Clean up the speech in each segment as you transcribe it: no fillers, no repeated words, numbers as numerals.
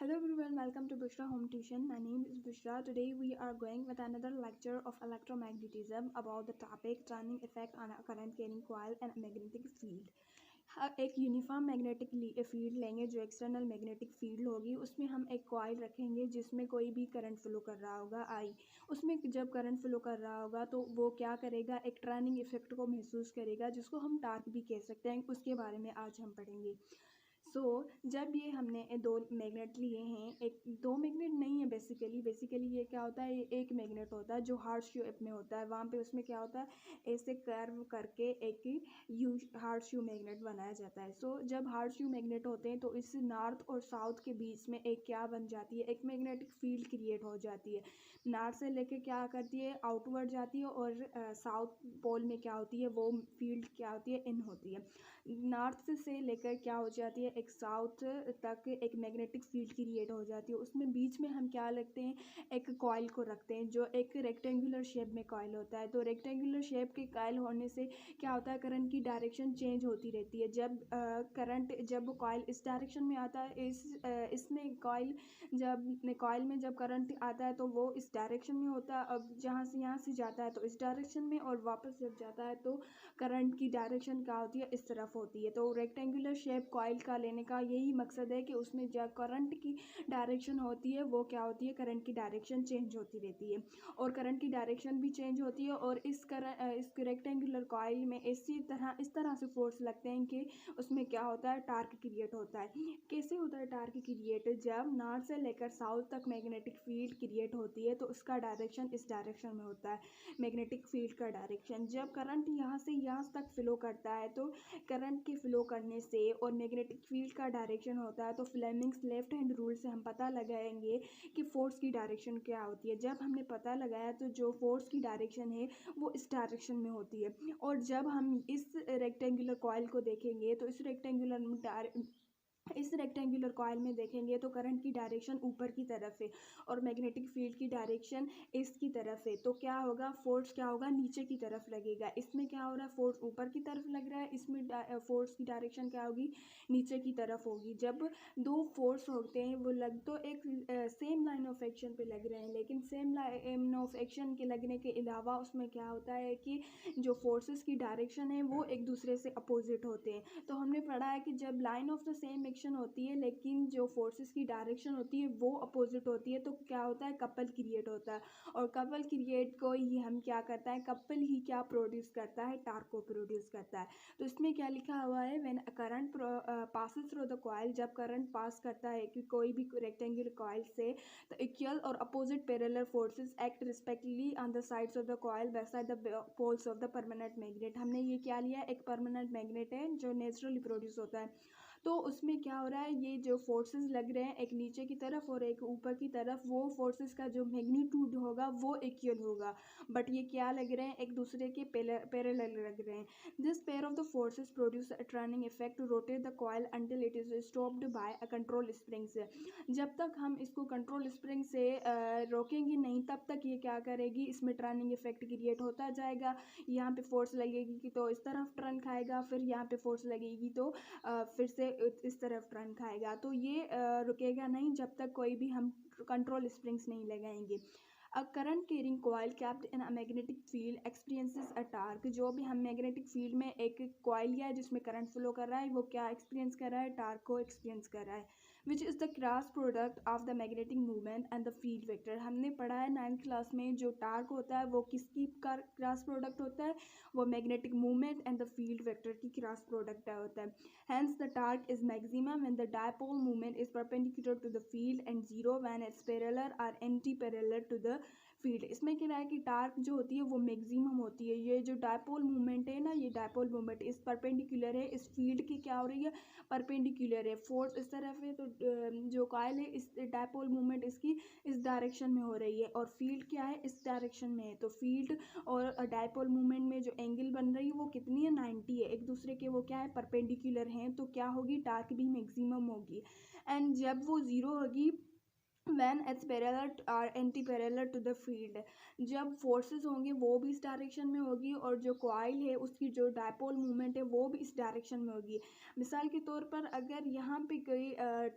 Hello everyone, welcome to Bushra Home Tuition. My name is Bushra. Today we are going with another lecture of electromagnetism about the topic turning effect on a current carrying coil and magnetic field. एक uniform magnetic field लेंगे जो external magnetic field होगी, उसमें हम एक coil रखेंगे जिसमें कोई भी करंट फ्लो कर रहा होगा आई। उसमें जब करंट फ्लो कर रहा होगा तो वो क्या करेगा, एक टर्निंग इफेक्ट को महसूस करेगा जिसको हम टार्क भी कह सकते हैं। उसके बारे में आज हम पढ़ेंगे। जब ये हमने दो मैग्नेट लिए हैं, एक दो मैग्नेट नहीं है बेसिकली ये क्या होता है, ये एक मैग्नेट होता है जो हार्ट शेप में होता है। वहाँ पे उसमें क्या होता है, ऐसे कर्व करके एक यू हार्ट शेप मैग्नेट बनाया जाता है। जब हार्ट शेप मैग्नेट होते हैं तो इस नॉर्थ और साउथ के बीच में एक क्या बन जाती है, एक मैग्नेटिक फील्ड क्रिएट हो जाती है। नॉर्थ से लेके क्या करती है, आउटवर्ड जाती है, और साउथ पोल में क्या होती है, वो फील्ड क्या होती है, इन होती है। नॉर्थ से लेकर क्या हो जाती है, एक साउथ तक एक मैग्नेटिक फील्ड क्रिएट हो जाती है। उसमें बीच में हम क्या रखते हैं, एक कॉइल को रखते हैं जो एक रेक्टेंगुलर शेप में कॉइल होता है। तो रेक्टेंगुलर शेप के कॉइल होने से क्या होता है, करंट की डायरेक्शन चेंज होती रहती है। जब कॉइल इस डायरेक्शन में आता है, इसमें कॉइल में जब करंट आता है तो वो इस डायरेक्शन में होता है। अब यहाँ से जाता है तो इस डायरेक्शन में, और वापस जब जाता है तो करंट की डायरेक्शन क्या होती है, इस तरफ होती है। तो रेक्टेंगुलर शेप कॉइल का लेने का यही मकसद है कि उसमें जब करंट की डायरेक्शन होती है वो क्या होती है, करंट की डायरेक्शन चेंज होती रहती है, और करंट की डायरेक्शन भी चेंज होती है। और इस रेक्टेंगुलर कॉइल में इस तरह से फोर्स लगते हैं कि उसमें क्या होता है, टार्क क्रिएट होता है। कैसे होता है टार्क क्रिएट, जब नॉर्थ से लेकर साउथ तक मैग्नेटिक फील्ड क्रिएट होती है तो उसका डायरेक्शन इस डायरेक्शन में होता है, मैग्नेटिक फील्ड का डायरेक्शन। जब करंट यहाँ से यहाँ तक फ्लो करता है तो करंट के फ्लो करने से और मैग्नेटिक फील्ड का डायरेक्शन होता है, तो फ्लेमिंग्स लेफ्ट हैंड रूल से हम पता लगाएंगे कि फोर्स की डायरेक्शन क्या होती है। जब हमने पता लगाया तो जो फोर्स की डायरेक्शन है वो इस डायरेक्शन में होती है। और जब हम इस रेक्टेंगुलर कॉइल को देखेंगे तो इस रेक्टेंगुलर कॉइल में देखेंगे तो करंट की डायरेक्शन ऊपर की तरफ है और मैग्नेटिक फील्ड की डायरेक्शन इसकी तरफ है। तो क्या होगा, फोर्स क्या होगा, नीचे की तरफ लगेगा। इसमें क्या हो रहा है, फोर्स ऊपर की तरफ लग रहा है, इसमें फोर्स की डायरेक्शन क्या होगी, नीचे की तरफ होगी। जब दो फोर्स होते हैं वो लग तो एक सेम लाइन ऑफ एक्शन पे लग रहे हैं, लेकिन सेम लाइन ऑफ एक्शन के लगने के अलावा उसमें क्या होता है कि जो फोर्सेस की डायरेक्शन है वो एक दूसरे से अपोजिट होते हैं। तो हमने पढ़ा है कि जब line of the same action होती है लेकिन जो फोर्सेस की डायरेक्शन होती है वो अपोजिट होती है तो क्या होता है, कपल क्रिएट होता है। और कपल क्रिएट को ही हम क्या करता है, कपल ही क्या प्रोड्यूस करता है, टार्क को प्रोड्यूस करता है। तो इसमें क्या लिखा हुआ है, when current passes through the coil, जब करंट पास करता है कि कोई भी रेक्टेंगुलर कॉइल से, तो इक्वल और अपोजिट parallel forces act respectively on the sides of the coil beside the poles of the permanent magnet. हमने ये क्या लिया, एक परमानेंट मैग्नेट है जो नेचुरली प्रोड्यूस होता है। तो उसमें क्या हो रहा है, ये जो फोर्सेस लग रहे हैं एक नीचे की तरफ और एक ऊपर की तरफ, वो फोर्सेस का जो मैग्नीट्यूड होगा वो इक्वल होगा, बट ये क्या लग रहे हैं, एक दूसरे के पैरेलल लग रहे हैं। This pair of the forces produce a turning effect to rotate the coil until it is stopped by a control spring से। जब तक हम इसको कंट्रोल स्प्रिंग से रोकेंगे नहीं तब तक ये क्या करेगी, इसमें टर्निंग इफेक्ट क्रिएट होता जाएगा। यहाँ पे फोर्स लगेगी कि तो इस तरफ टर्न खाएगा, फिर यहाँ पे फोर्स लगेगी तो फिर से इस तरफ टर्न खाएगा। तो ये रुकेगा नहीं जब तक कोई भी हम कंट्रोल स्प्रिंग्स नहीं लगाएंगे। अ current carrying coil capped in a magnetic field experiences a torque. जो भी हम मैग्नेटिक फील्ड में एक कॉइल लिया है जिसमें करंट फ्लो कर रहा है, वो क्या एक्सपीरियंस कर रहा है, टार्क को एक्सपीरियंस कर रहा है, which is the cross product of the magnetic movement and the field vector. हमने पढ़ा है 9th क्लास में, जो टार्क होता है वो किसकी क्रॉस प्रोडक्ट होता है, वो magnetic movement and the field vector की क्रॉस प्रोडक्ट होता है। Hence, the torque is maximum when the dipole moment is perpendicular to the field and zero when it's parallel or anti-parallel to the field. इसमें क्या है कि torque जो होती है वो मैक्सिमम होती है। ये जो डायपोल मूवमेंट है ना, ये डायपोल मूवमेंट इस परपेंडिकुलर है, इस फील्ड की क्या हो रही है, परपेंडिकुलर है। फोर्स इस तरफ है तो जो कॉइल है इस डायपोल मूवमेंट इसकी इस डायरेक्शन में हो रही है, और फील्ड क्या है, इस डायरेक्शन में है। तो फील्ड और डायपोल मूवमेंट में जो एंगल बन रही है वो कितनी है, 90 है। एक दूसरे के वो क्या है, परपेंडिकुलर हैं, तो क्या होगी, टार्क भी मैक्सिमम होगी। एंड जब वो ज़ीरो होगी वैन एट्स पैरेलल और anti parallel to the field, जब फोर्सेस होंगे वो भी इस डायरेक्शन में होगी और जो कॉइल है उसकी जो डायपोल मूवमेंट है वो भी इस डायरेक्शन में होगी। मिसाल के तौर पर अगर यहाँ पे कोई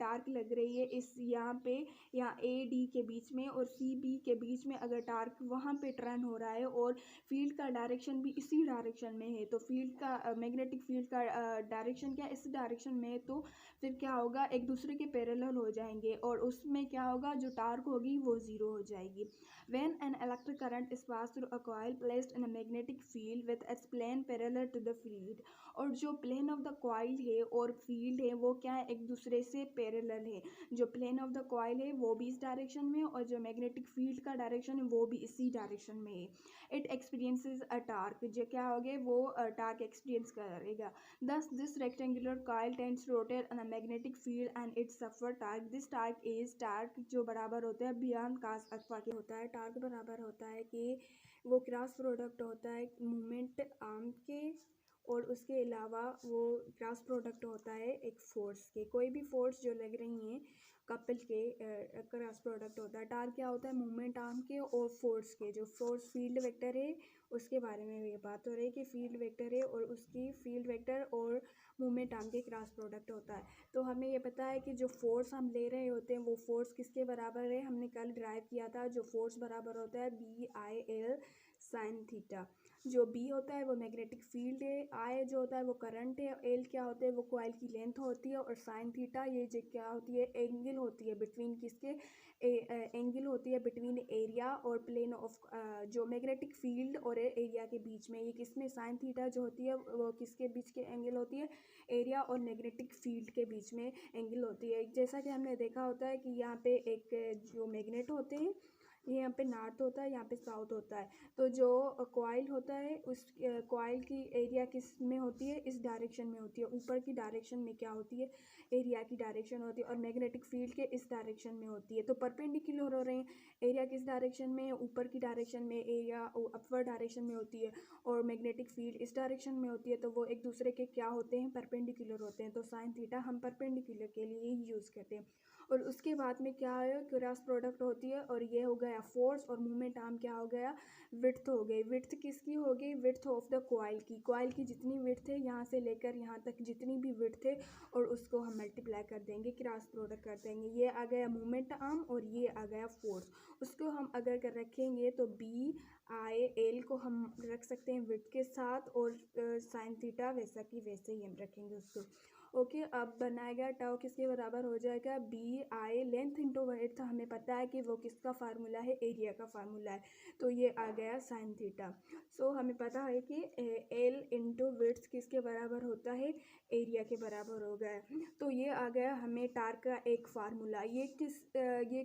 टार्क लग रही है इस यहाँ ए डी के बीच में और सी बी के बीच में, अगर टार्क वहाँ पे टर्न हो रहा है और फील्ड का डायरेक्शन भी इसी डायरेक्शन में है, तो फील्ड का मैग्नेटिक फील्ड का डायरेक्शन क्या इस डायरेक्शन में है, तो फिर क्या होगा, एक दूसरे के पैरेलल हो जाएंगे और उसमें क्या होगा, जो टार्क होगी वो ज़ीरो हो जाएगी। When an electric current is pass through a coil placed in a magnetic field with its plane parallel to the field, और जो प्लेन ऑफ द कॉइल है और फील्ड है वो क्या है, एक दूसरे से पैरेलल है। जो प्लेन ऑफ द कॉइल है वो भी इस डायरेक्शन में और जो मैग्नेटिक फील्ड का डायरेक्शन है वो भी इसी डायरेक्शन में है। इट एक्सपीरियंसेस अ टार्क, जो क्या होगे वो टार्क एक्सपीरियंस करेगा। Thus, this rectangular coil tends to rotate in a magnetic field and it suffer torque. This torque is torque जो बराबर होता है beyond cos alpha के होता है। torque बराबर होता है कि वो क्रॉस प्रोडक्ट होता है मूवमेंट आर्म के और उसके अलावा वो क्रॉस प्रोडक्ट होता है एक फोर्स के। कोई भी फोर्स जो लग रही हैं कपल के क्रॉस प्रोडक्ट होता है। टार्क क्या होता है, मूवमेंट आर्म के और फोर्स के। जो फोर्स फील्ड वेक्टर है उसके बारे में ये बात हो रही है कि फील्ड वेक्टर है और उसकी फील्ड वेक्टर और मूवमेंट आर्म के क्रॉस प्रोडक्ट होता है। तो हमें ये पता है कि जो फोर्स हम ले रहे होते हैं वो फोर्स किसके बराबर है, हमने कल ड्राइव किया था। जो फोर्स बराबर होता है BIL साइन थीटा। जो बी होता है वो मैग्नेटिक फील्ड है, आई जो होता है वो करंट है, एल क्या होता है वो कॉइल की लेंथ होती है और साइन थीटा ये जो क्या होती है एंगल होती है बिटवीन किसके, एंगल होती है बिटवीन एरिया और प्लेन ऑफ जो मैग्नेटिक फील्ड और एरिया के बीच में। ये किसमें साइन थीटा जो होती है वो किसके बीच के एंगल होती है, एरिया और मैग्नेटिक फील्ड के बीच में एंगल होती है। जैसा कि हमने देखा होता है कि यहाँ पे एक जो मैग्नेट होते हैं ये यहाँ पे नॉर्थ होता है, यहाँ पे साउथ होता है। तो जो कॉइल होता है उस कॉइल की एरिया किस में होती है, इस डायरेक्शन में होती है। ऊपर की डायरेक्शन में क्या होती है, एरिया की डायरेक्शन होती है और मैग्नेटिक फील्ड के इस डायरेक्शन में होती है। तो परपेंडिकुलर हो रहे हैं, एरिया किस डायरेक्शन में, ऊपर की डायरेक्शन में, एरिया अपवर्ड डायरेक्शन में होती है और मैग्नेटिक फील्ड इस डायरेक्शन में होती है। तो वो एक दूसरे के क्या होते हैं, परपेंडिकुलर होते हैं। तो साइन थीटा हम परपेंडिकुलर के लिए ही यूज़ करते हैं। और उसके बाद में क्या है, क्रॉस प्रोडक्ट होती है और ये हो गया फोर्स और मूवमेंट आर्म क्या हो गया, विड्थ हो गई। विड्थ किसकी हो गई, विड्थ ऑफ द कॉइल की। कॉइल की जितनी विड्थ है यहाँ से लेकर यहाँ तक जितनी भी विड्थ है और उसको हम मल्टीप्लाई कर देंगे, क्रॉस प्रोडक्ट कर देंगे। ये आ गया मूवमेंट आर्म और ये आ गया फोर्स। उसको हम अगर कर रखेंगे तो BIL को हम रख सकते हैं विड्थ के साथ और साइन थीटा वैसा कि वैसे ही हम रखेंगे उसको। ओके, अब बनाएगा टाउ किसके बराबर हो जाएगा, BI लेंथ इंटू विड्थ। हमें पता है कि वो किसका फार्मूला है, एरिया का फार्मूला है। तो ये आ गया साइन थीटा। सो हमें पता है कि L इंटू विड्थ किसके बराबर होता है, एरिया के बराबर हो गया। तो ये आ गया हमें टार्क का एक फार्मूला। ये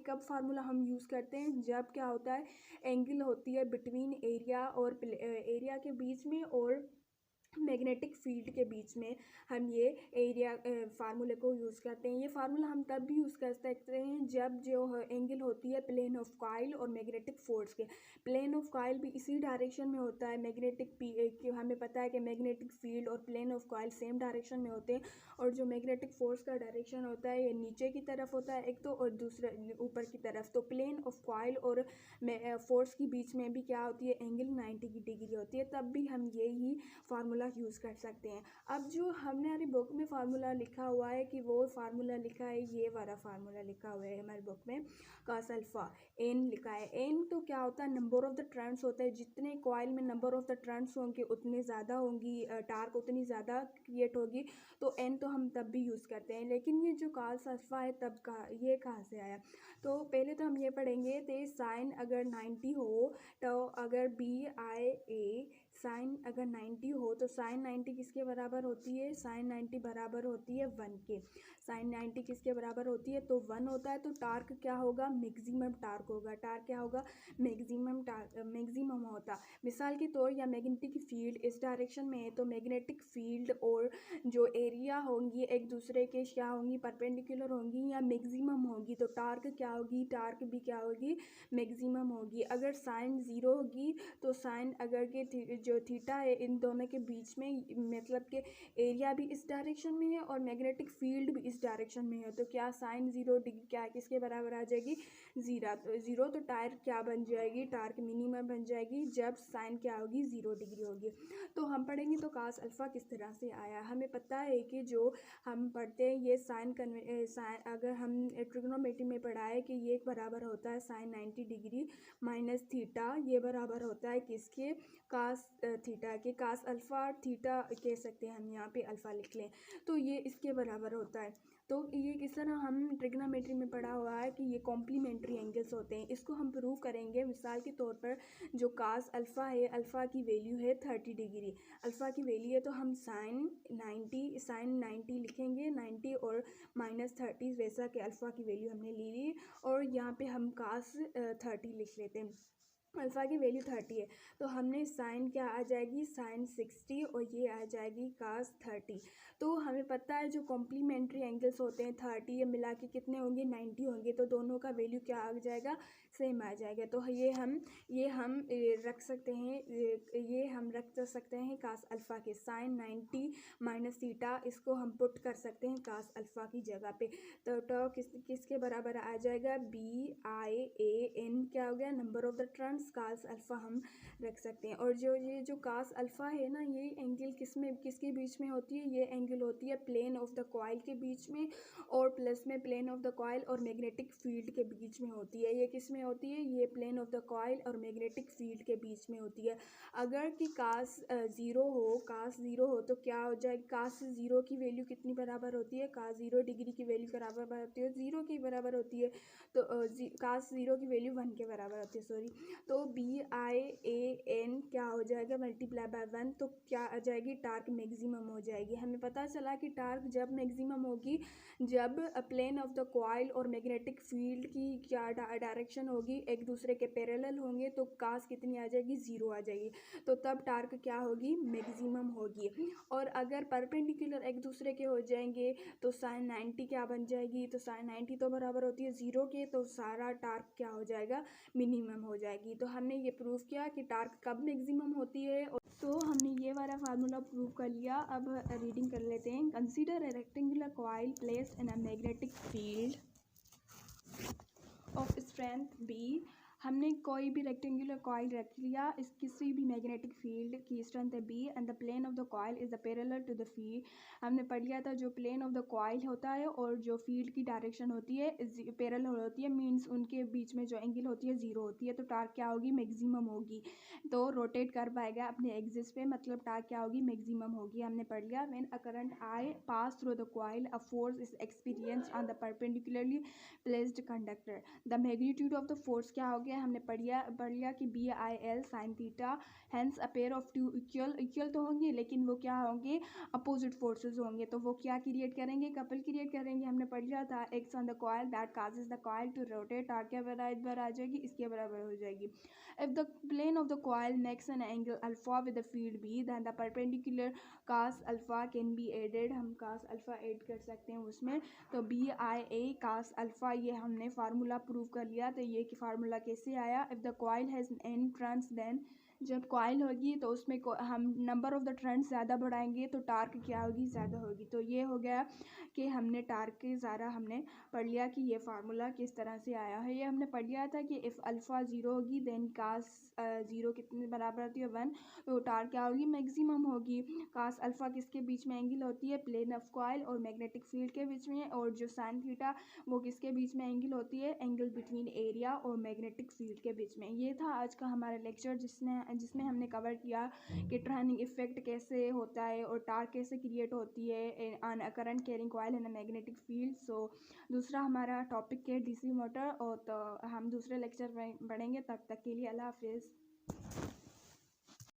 कब फार्मूला हम यूज़ करते हैं, जब क्या होता है, एंगल होती है बिटवीन एरिया और एरिया के बीच में और मैग्नेटिक फील्ड के बीच में हम ये एरिया फार्मूले को यूज़ करते हैं। ये फार्मूला हम तब भी यूज़ कर सकते हैं जब जो एंगल होती है प्लेन ऑफ कॉइल और मैग्नेटिक फोर्स के। प्लेन ऑफ कॉइल भी इसी डायरेक्शन में होता है, हमें पता है कि मैग्नेटिक फील्ड और plane of coil same direction में होते हैं और जो मैग्नेटिक फोर्स का डायरेक्शन होता है ये नीचे की तरफ होता है एक तो, और दूसरा ऊपर की तरफ। तो प्लेन ऑफ कॉइल और फोर्स के बीच में भी क्या होती है, एंगल 90 डिग्री होती है। तब भी हम यही फार्मूला यूज़ कर सकते हैं। अब जो हमने हमारी बुक में फार्मूला लिखा हुआ है कि वो फार्मूला लिखा है, ये वाला फार्मूला लिखा हुआ है हमारी बुक में, cos अल्फा n लिखा है। n तो क्या होता है, नंबर ऑफ द टर्न्स होता है। जितने कॉइल में नंबर ऑफ द टर्न्स होंगे उतने ज़्यादा होंगी टार्क उतनी ज़्यादा क्रिएट होगी। तो n तो हम तब भी यूज़ करते हैं। लेकिन ये जो cos अल्फा है तब का ये कहाँ से आया, तो पहले तो हम ये पढ़ेंगे तो साइन अगर 90 हो तो अगर BIA साइन अगर 90 हो तो साइन 90 किसके बराबर होती है, साइन 90 बराबर होती है 1 के। साइन 90 किसके बराबर होती है, तो 1 होता है। तो टार्क क्या होगा, मैक्सिमम टार्क होगा। टार्क क्या होगा, मैक्सिमम होता। मिसाल के तौर या मैग्नेटिक फील्ड इस डायरेक्शन में है तो मैग्नेटिक फील्ड और जो एरिया होंगी एक दूसरे के क्या होंगी, परपेंडिकुलर होंगी या मैक्सिमम होगी। तो टार्क क्या होगी, टार्क भी क्या होगी, मैक्सिमम होगी। अगर साइन 0 होगी तो साइन अगर के जो थीटा है इन दोनों के बीच में, मतलब कि एरिया भी इस डायरेक्शन में है और मैग्नेटिक फील्ड भी इस डायरेक्शन में है। तो क्या साइन 0 डिग्री क्या किसके बराबर आ जाएगी? ज़ीरो। तो टायर क्या बन जाएगी? टार्क मिनिमम बन जाएगी जब साइन क्या होगी? 0 डिग्री होगी। तो हम पढ़ेंगे तो कास अल्फ़ा किस तरह से आया। हमें पता है कि जो हम पढ़ते हैं ये साइन अगर हम ट्रिग्नोमेट्री में पढ़ा है कि ये बराबर होता है साइन 90 डिग्री माइनस थीटा, ये बराबर होता है किसके? कास थीटा के। कास अल्फ़ा थीटा कह सकते हैं, हम यहाँ पे अल्फ़ा लिख लें, तो ये इसके बराबर होता है। तो ये किस तरह हम ट्रिग्नोमेट्री में पढ़ा हुआ है कि ये कॉम्प्लीमेंट्री एंगल्स होते हैं। इसको हम प्रूव करेंगे। मिसाल के तौर पर जो कास अल्फ़ा है, अल्फ़ा की वैल्यू है 30 डिग्री, अल्फ़ा की वैल्यू है, तो हम साइन 90 लिखेंगे, 90 और माइनस 30 वैसा कि अल्फ़ा की वैल्यू हमने ले ली और यहाँ पे हम कास 30 लिख लेते हैं। अल्फ़ा की वैल्यू 30 है तो हमने साइन क्या आ जाएगी? साइन 60 और ये आ जाएगी कास 30। तो हमें पता है जो कॉम्प्लीमेंट्री एंगल्स होते हैं 30, ये मिला के कितने होंगे? 90 होंगे। तो दोनों का वैल्यू क्या आ जाएगा? सेम आ जाएगा। तो ये हम रख सकते हैं, ये हम रख सकते हैं कास अल्फ़ा के। साइन 90 माइनस थीटा, इसको हम पुट कर सकते हैं कास अल्फ़ा की जगह पे। तो किसके बराबर आ जाएगा? BIAN क्या हो गया? Number of the turns. Cos alpha हम रख सकते हैं। और ये जो कास अल्फ़ा है ना, ये एंगल किसके बीच में होती है? ये एंगल होती है प्लेन ऑफ द कॉइल के बीच में और प्लस में प्लेन ऑफ द कॉइल और मैग्नेटिक फील्ड के बीच में होती है। ये किस में होती है? ये प्लेन ऑफ द कॉइल और मैग्नेटिक फील्ड के बीच में होती है। अगर कि कास 0 हो तो क्या हो जाएगा? कास 0 की वैल्यू कितनी बराबर होती है? कास 0 डिग्री की वैल्यू बराबर होती है 0 के बराबर होती है। तो कास 0 की वैल्यू 1 के बराबर होती है, सॉरी। तो BIAN क्या हो जाएगा? Multiply by 1। तो क्या आ जाएगी? टार्क मैक्सिमम हो जाएगी। हमें पता चला कि टार्क जब मैक्सिमम होगी जब प्लेन ऑफ द कॉइल और मैग्नेटिक फील्ड की क्या डायरेक्शन होगी? एक दूसरे के पैरेलल होंगे। तो कास कितनी आ जाएगी? 0 आ जाएगी। तो तब टार्क क्या होगी? मैक्सिमम होगी। और अगर परपेंडिकुलर एक दूसरे के हो जाएंगे तो साइन 90 क्या बन जाएगी? तो साइन 90 तो बराबर होती है 0 के, तो सारा टार्क क्या हो जाएगा? मिनिमम हो जाएगी। तो हमने ये प्रूव किया कि टार्क कब मैक्सिमम होती है। तो हमने ये वाला फार्मूला प्रूव कर लिया। अब रीडिंग कर लेते हैं। Consider a rectangular coil placed in a magnetic field of strength B। हमने कोई भी रेक्टेंगुलर कॉइल रख लिया, इस किसी भी मैग्नेटिक फील्ड की स्ट्रेंथ है B and the plane of the coil is the parallel to the field. हमने पढ़ लिया था जो प्लेन ऑफ द कॉइल होता है और जो फील्ड की डायरेक्शन होती है पैरेलल होती है, मींस उनके बीच में जो एंगल होती है 0 होती है। तो टार्क क्या होगी? मैक्सिमम होगी। तो रोटेट कर पाएगा अपने एक्सिस पे, मतलब टार्क क्या होगी? मैक्सिमम होगी। हमने पढ़ लिया when a current I pass through the coil a force is experience on the perpendicularly placed conductor. The magnitude of the force क्या हो गया? हमने पढ़ लिया कि BIL sine theta, hence a pair of two equal तो होंगे लेकिन वो क्या होंगे? अपोजिट फोर्सेस होंगे। तो वो क्या क्रिएट करेंगे? कपल क्रिएट करेंगे। हमने पढ़ लिया था acts on the coil that causes the coil to rotate. Torque क्या बराबर आ जाएगी? इसके बराबर हो जाएगी। If the plane of the coil makes an angle alpha with the field B then the perpendicular cos alpha can be added. हम cos alpha add कर सकते हैं उसमें। तो BIA cos अल्फा, ये हमने फार्मूला प्रूव कर लिया। तो ये फार्मूला कैसे आया? If the coil has n turns then, जब कॉइल होगी तो उसमें हम नंबर ऑफ द टर्न्स ज़्यादा बढ़ाएंगे तो टार्क क्या होगी? ज़्यादा होगी। तो ये हो गया कि हमने टार्क के ज़्यादा हमने पढ़ लिया कि ये फार्मूला किस तरह से आया है। ये हमने पढ़ लिया था कि इफ़ अल्फ़ा 0 होगी देन कास 0 कितने बराबर होती है? 1। तो टार्क क्या होगी? मैक्सिमम होगी। कास अल्फ़ा किसके बीच में एंगल होती है? प्लेन ऑफ कॉइल और मैग्नेटिक फील्ड के बीच में। और जो साइन थीटा वो किसके बीच में एंगल होती है? एंगल बिटवीन एरिया और मैग्नेटिक फील्ड के बीच में। ये था आज का हमारा लेक्चर जिसमें हमने कवर किया कि टर्निंग इफेक्ट कैसे होता है और टार्क कैसे क्रिएट होती है on a current carrying coil in a magnetic field. So दूसरा हमारा टॉपिक है DC मोटर। और तो हम दूसरे लेक्चर में पढ़ेंगे। तब तक के लिए अल्लाह हाफिज़।